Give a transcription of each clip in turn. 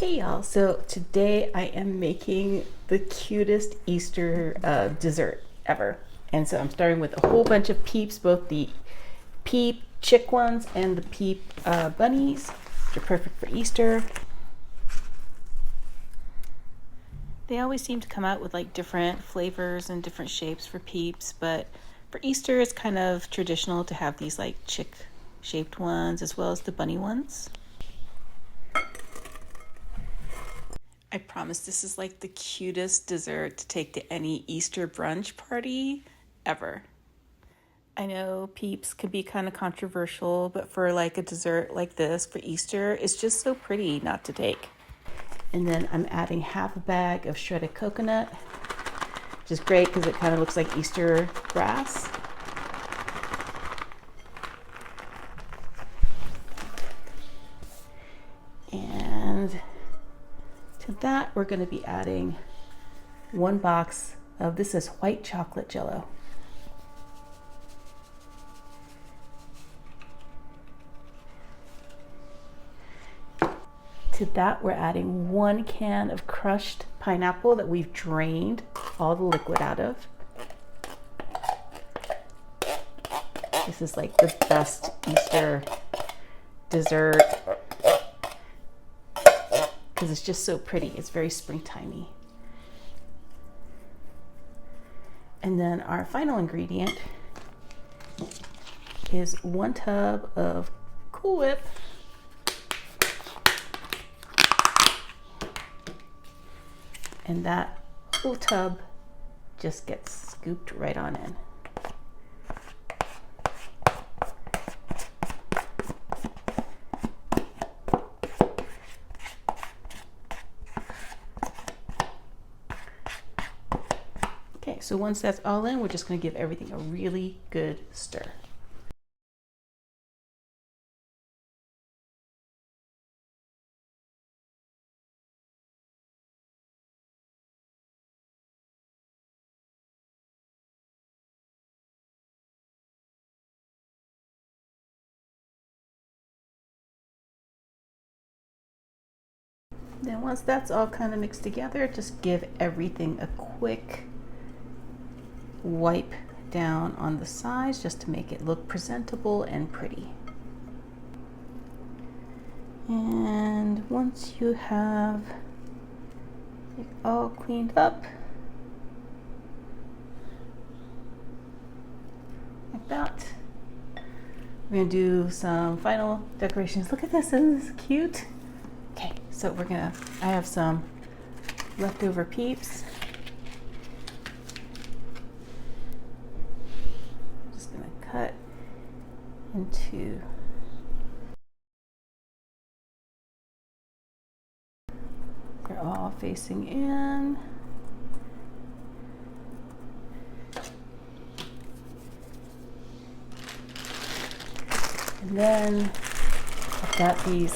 Hey y'all, so today I am making the cutest Easter dessert ever. And so I'm starting with a whole bunch of peeps, both the peep chick ones and the peep bunnies, which are perfect for Easter. They always seem to come out with like different flavors and different shapes for peeps, but for Easter it's kind of traditional to have these like chick shaped ones as well as the bunny ones. I promise this is like the cutest dessert to take to any Easter brunch party ever. I know peeps can be kind of controversial, but for like a dessert like this for Easter, it's just so pretty not to take. And then I'm adding half a bag of shredded coconut, which is great because it kind of looks like Easter grass. And to that, we're going to be adding 1 box of, this is white chocolate jello. To that, we're adding 1 can of crushed pineapple that we've drained all the liquid out of. This is like the best Easter dessert because it's just so pretty. It's very springtimey. And then our final ingredient is 1 tub of Cool Whip. And that whole tub just gets scooped right on in. Okay, so once that's all in, we're just going to give everything a really good stir. Then once that's all kind of mixed together, just give everything a quick wipe down on the sides just to make it look presentable and pretty. And once you have it all cleaned up like that, we're gonna do some final decorations. Look at this, isn't this cute? Okay, so I have some leftover peeps. I'm just gonna cut into they're all facing in. And then I've got these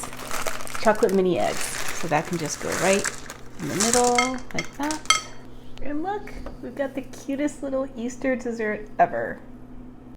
chocolate mini eggs, so that can just go right in the middle like that. And look, we've got the cutest little Easter dessert ever.